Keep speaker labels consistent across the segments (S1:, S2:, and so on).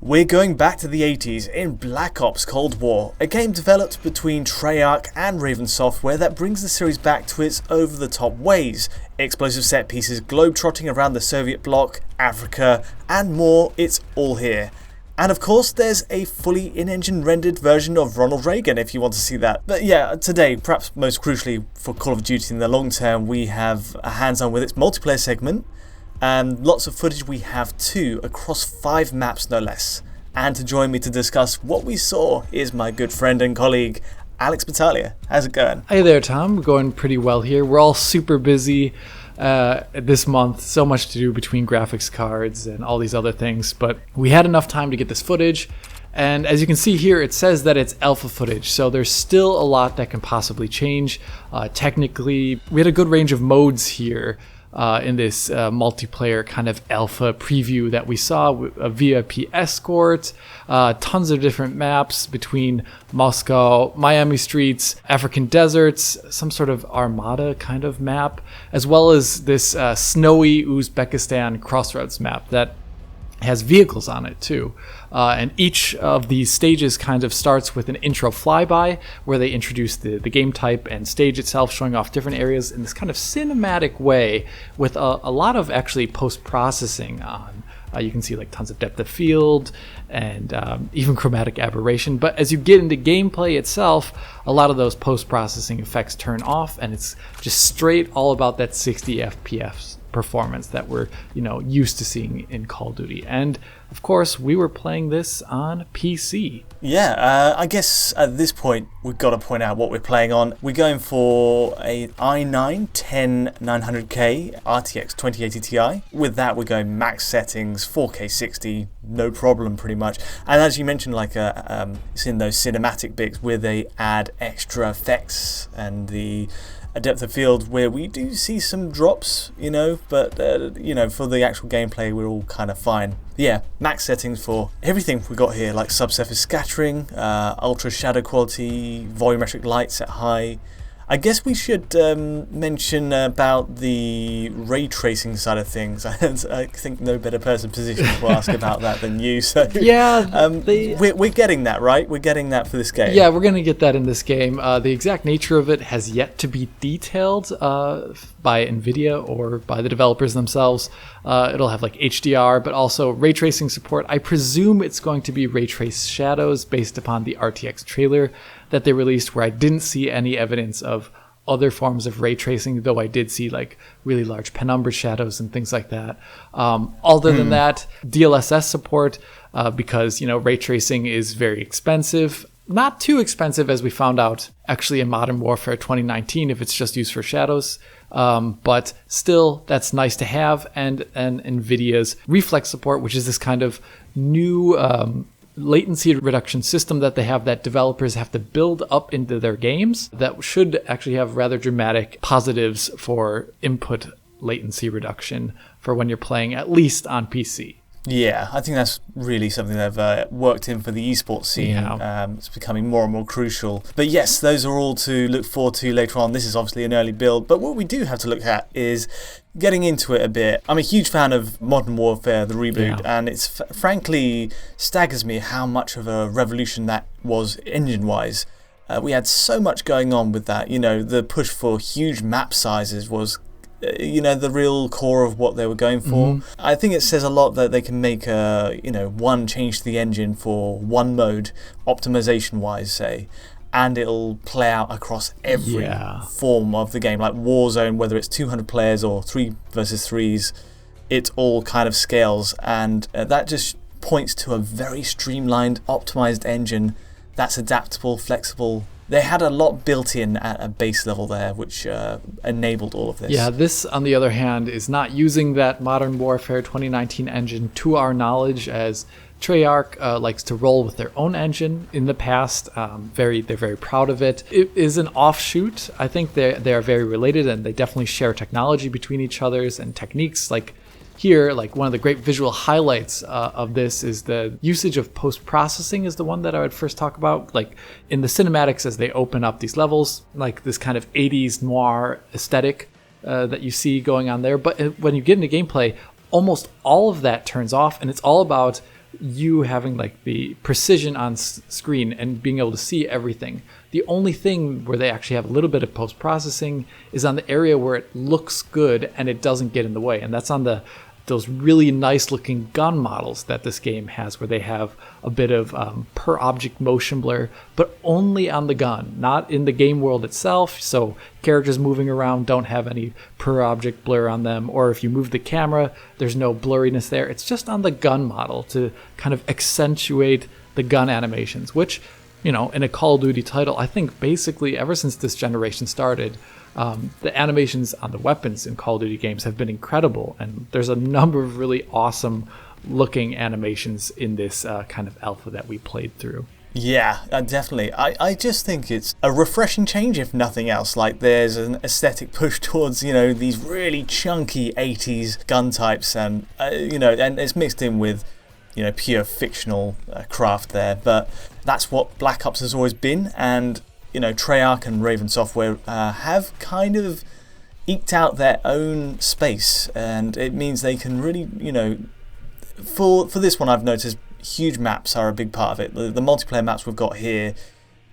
S1: We're going back to the 80s in Black Ops Cold War, a game developed between Treyarch and Raven Software that brings the series back to its over-the-top ways. Explosive set pieces globe-trotting around the Soviet bloc, Africa, and more, it's all here. And of course there's a fully in-engine rendered version of Ronald Reagan if you want to see that. But yeah, today, perhaps most crucially for Call of Duty in the long term, we have a hands-on with its multiplayer segment. And lots of footage we have too, across 5 maps no less. And to join me to discuss what we saw is my good friend and colleague, Alex Battaglia. How's it going?
S2: Hey there, Tom. We're going pretty well here. We're all super busy this month. So much to do between graphics cards and all these other things. But we had enough time to get this footage. And as you can see here, it says that it's alpha footage. So there's still a lot that can possibly change. Technically, we had a good range of modes here. In this multiplayer kind of alpha preview that we saw, a VIP escort, tons of different maps between Moscow, Miami streets, African deserts, some sort of Armada kind of map, as well as this snowy Uzbekistan crossroads map that has vehicles on it too. And each of these stages kind of starts with an intro flyby where they introduce the game type and stage itself, showing off different areas in this kind of cinematic way with a lot of actually post-processing on. You can see like tons of depth of field and even chromatic aberration. But as you get into gameplay itself, a lot of those post-processing effects turn off and it's just straight all about that 60 FPS performance that we're used to seeing in Call of Duty. And of course we were playing this on PC.
S1: I guess at this point we've got to point out what we're playing on. We're going for a i9 10900K RTX 2080 Ti. With that we're going max settings 4K 60, no problem pretty much. And as you mentioned, like it's in those cinematic bits where they add extra effects and the depth of field where we do see some drops, but for the actual gameplay we're all kind of fine. Yeah, max settings for everything we got here, like subsurface scattering, ultra shadow quality, volumetric light set high. I guess we should mention about the ray tracing side of things. I think no better person positioned to ask about that than you. So
S2: yeah,
S1: we're getting that, right? We're getting that for this game.
S2: Yeah, we're going to get that in this game. The exact nature of it has yet to be detailed by NVIDIA or by the developers themselves. It'll have like HDR, but also ray tracing support. I presume it's going to be ray trace shadows based upon the RTX trailer that they released, where I didn't see any evidence of other forms of ray tracing, though I did see like really large penumbra shadows and things like that. Other than that, DLSS support, because ray tracing is very expensive. Not too expensive, as we found out actually in Modern Warfare 2019 if it's just used for shadows. But still, that's nice to have. And NVIDIA's reflex support, which is this kind of new latency reduction system that they have that developers have to build up into their games, that should actually have rather dramatic positives for input latency reduction for when you're playing, at least on PC.
S1: Yeah, I think that's really something they've worked in for the esports scene. Yeah. It's becoming more and more crucial. But yes, those are all to look forward to later on. This is obviously an early build, but what we do have to look at is getting into it a bit. I'm a huge fan of Modern Warfare, the reboot, and it's frankly staggers me how much of a revolution that was engine-wise. We had so much going on with that. The push for huge map sizes was the real core of what they were going for. I think it says a lot that they can make one change to the engine for one mode, optimization wise, say, and it'll play out across every form of the game, like Warzone, whether it's 200 players or 3 versus 3s, it all kind of scales, and that just points to a very streamlined, optimized engine that's adaptable, flexible. They had a lot built in at a base level there, which enabled all of this.
S2: Yeah, this, on the other hand, is not using that Modern Warfare 2019 engine to our knowledge, as Treyarch likes to roll with their own engine in the past. They're very proud of it. It is an offshoot. I think they are very related, and they definitely share technology between each other's and techniques. Like here, like one of the great visual highlights of this is the usage of post-processing is the one that I would first talk about. Like in the cinematics as they open up these levels, like this kind of 80s noir aesthetic that you see going on there. But when you get into gameplay, almost all of that turns off, and it's all about you having like the precision on screen and being able to see everything. The only thing where they actually have a little bit of post-processing is on the area where it looks good and it doesn't get in the way. And that's on those really nice looking gun models that this game has, where they have a bit of per object motion blur, but only on the gun, not in the game world itself. So characters moving around don't have any per object blur on them, or if you move the camera, there's no blurriness there. It's just on the gun model to kind of accentuate the gun animations, which, you know, in a Call of Duty title, I think basically ever since this generation started, the animations on the weapons in Call of Duty games have been incredible, and there's a number of really awesome looking animations in this kind of alpha that we played through.
S1: Yeah, definitely. I just think it's a refreshing change, if nothing else. Like, there's an aesthetic push towards, you know, these really chunky 80s gun types, and, you know, and it's mixed in with, you know, pure fictional craft there. But that's what Black Ops has always been, and, you know, Treyarch and Raven Software have kind of eked out their own space, and it means they can really, you know, for this one I've noticed huge maps are a big part of it. The multiplayer maps we've got here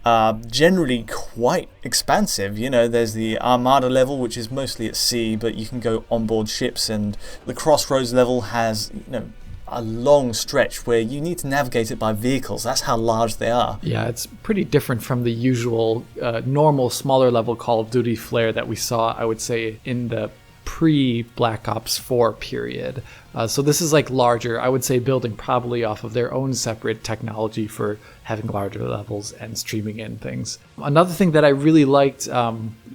S1: are generally quite expansive. You know, there's the Armada level, which is mostly at sea, but you can go on board ships, and the Crossroads level has, you know, a long stretch where you need to navigate it by vehicles. That's how large they are.
S2: Yeah, it's pretty different from the usual normal smaller level Call of Duty flair that we saw, I would say, in the pre-Black Ops 4 period. So this is like larger, I would say, building probably off of their own separate technology for having larger levels and streaming in things. Another thing that I really liked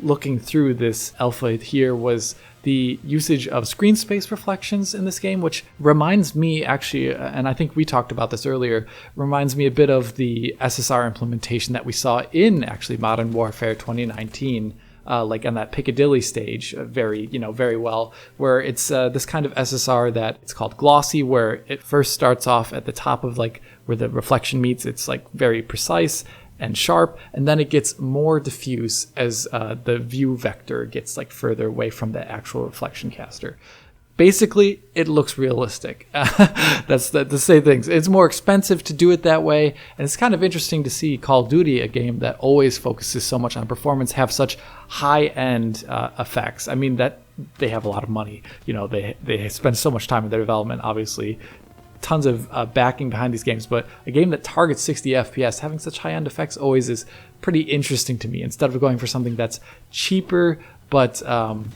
S2: looking through this alpha here was the usage of screen space reflections in this game, which reminds me actually, and I think we talked about this earlier, reminds me a bit of the SSR implementation that we saw in actually Modern Warfare 2019, like on that Piccadilly stage, very well, where it's this kind of SSR that it's called glossy, where it first starts off at the top of like where the reflection meets, it's like very precise and sharp, and then it gets more diffuse as the view vector gets like further away from the actual reflection caster. Basically, it looks realistic. That's the same things. It's more expensive to do it that way, and it's kind of interesting to see Call of Duty, a game that always focuses so much on performance, have such high-end effects. I mean, that they have a lot of money. You know, they spend so much time in their development, obviously. Tons of backing behind these games, but a game that targets 60 FPS having such high-end effects always is pretty interesting to me, instead of going for something that's cheaper but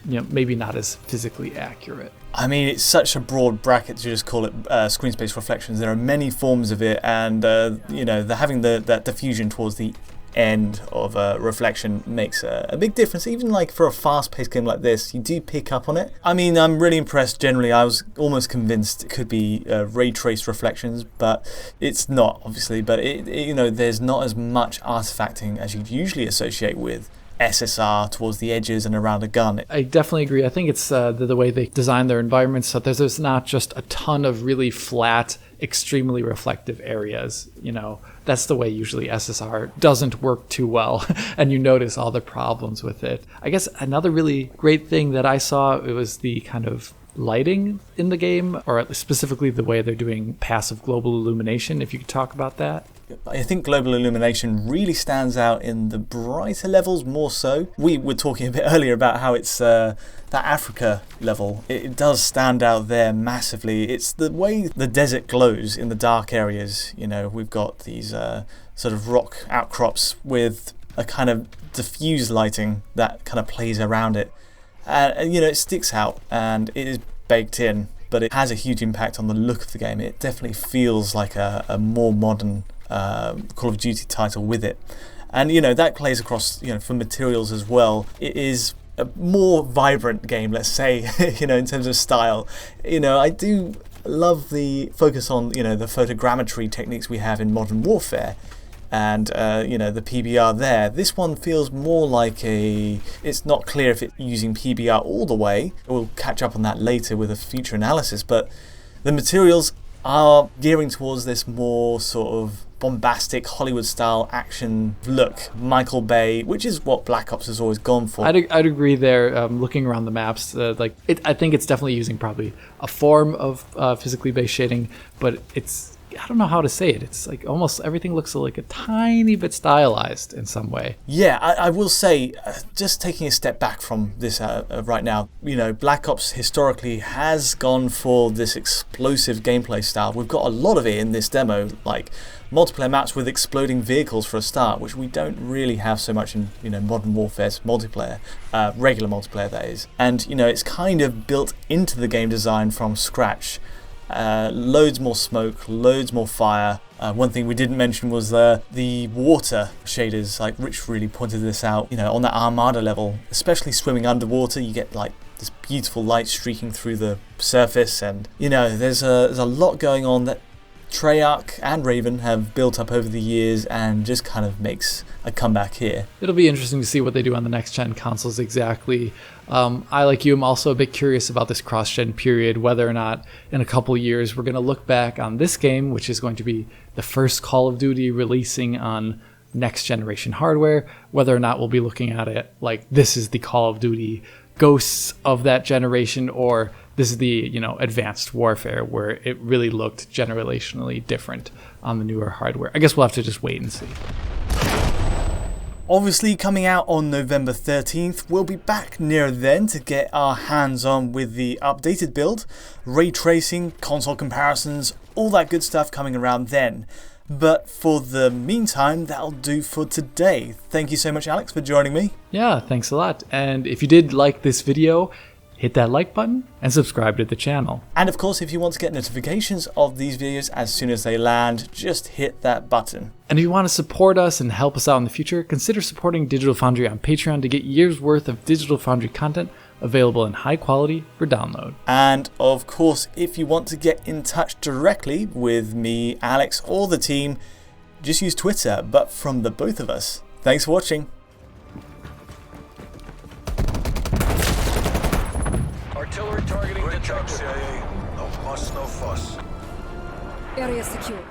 S2: maybe not as physically accurate.
S1: I mean, it's such a broad bracket to just call it screen space reflections. There are many forms of it, and having that diffusion towards the end of reflection makes a big difference. Even like for a fast-paced game like this, you do pick up on it. I mean, I'm really impressed. Generally, I was almost convinced it could be ray traced reflections, but it's not, obviously. But there's not as much artifacting as you'd usually associate with SSR towards the edges and around a gun.
S2: I definitely agree. I think it's the way they design their environments, so there's not just a ton of really flat, extremely reflective areas. You know, that's the way usually SSR doesn't work too well, and you notice all the problems with it. I guess another really great thing that I saw, it was the kind of lighting in the game, or specifically the way they're doing passive global illumination, if you could talk about that.
S1: I think global illumination really stands out in the brighter levels more so. We were talking a bit earlier about how it's that Africa level. It does stand out there massively. It's the way the desert glows in the dark areas. You know, we've got these sort of rock outcrops with a kind of diffuse lighting that kind of plays around it. And it sticks out and it is baked in, but it has a huge impact on the look of the game. It definitely feels like a more modern Call of Duty title with it, and that plays across for materials as well. It is a more vibrant game, let's say, in terms of style. I do love the focus on the photogrammetry techniques we have in Modern Warfare, and the PBR there. This one feels more like it's not clear if it's using PBR all the way. We'll catch up on that later with a future analysis, but the materials are gearing towards this more sort of bombastic Hollywood-style action look, Michael Bay, which is what Black Ops has always gone for.
S2: I'd agree there. Looking around the maps, I think it's definitely using probably a form of physically based shading, but it's I don't know how to say it. It's like almost everything looks like a tiny bit stylized in some way.
S1: Yeah, I will say, just taking a step back from this right now, you know, Black Ops historically has gone for this explosive gameplay style. We've got a lot of it in this demo, like multiplayer maps with exploding vehicles for a start, which we don't really have so much in, you know, Modern Warfare's multiplayer, regular multiplayer that is. And, you know, it's kind of built into the game design from scratch. Loads more smoke, loads more fire. One thing we didn't mention was the water shaders. Like Rich really pointed this out. You know, on that Armada level, especially swimming underwater, you get like this beautiful light streaking through the surface, and you know, there's a lot going on that Treyarch and Raven have built up over the years, and just kind of makes a comeback here.
S2: It'll be interesting to see what they do on the next gen consoles exactly. I, like you, am also a bit curious about this cross-gen period, whether or not in a couple years we're going to look back on this game, which is going to be the first Call of Duty releasing on next generation hardware, whether or not we'll be looking at it like this is the Call of Duty ghosts of that generation, or this is the, you know, advanced warfare where it really looked generationally different on the newer hardware. I guess we'll have to just wait and see.
S1: Obviously coming out on November 13th, we'll be back near then to get our hands on with the updated build, ray tracing, console comparisons, all that good stuff coming around then. But for the meantime, that'll do for today. Thank you so much, Alex, for joining me.
S2: Yeah, thanks a lot. And if you did like this video, hit that like button and subscribe to the channel.
S1: And of course, if you want to get notifications of these videos as soon as they land, just hit that button.
S2: And if you want to support us and help us out in the future, consider supporting Digital Foundry on Patreon to get years worth of Digital Foundry content available in high quality for download.
S1: And of course, if you want to get in touch directly with me, Alex, or the team, just use Twitter, but from the both of us. Thanks for watching.
S3: Artillery targeting the truck. CIA. No muss, no fuss.
S4: Area secured.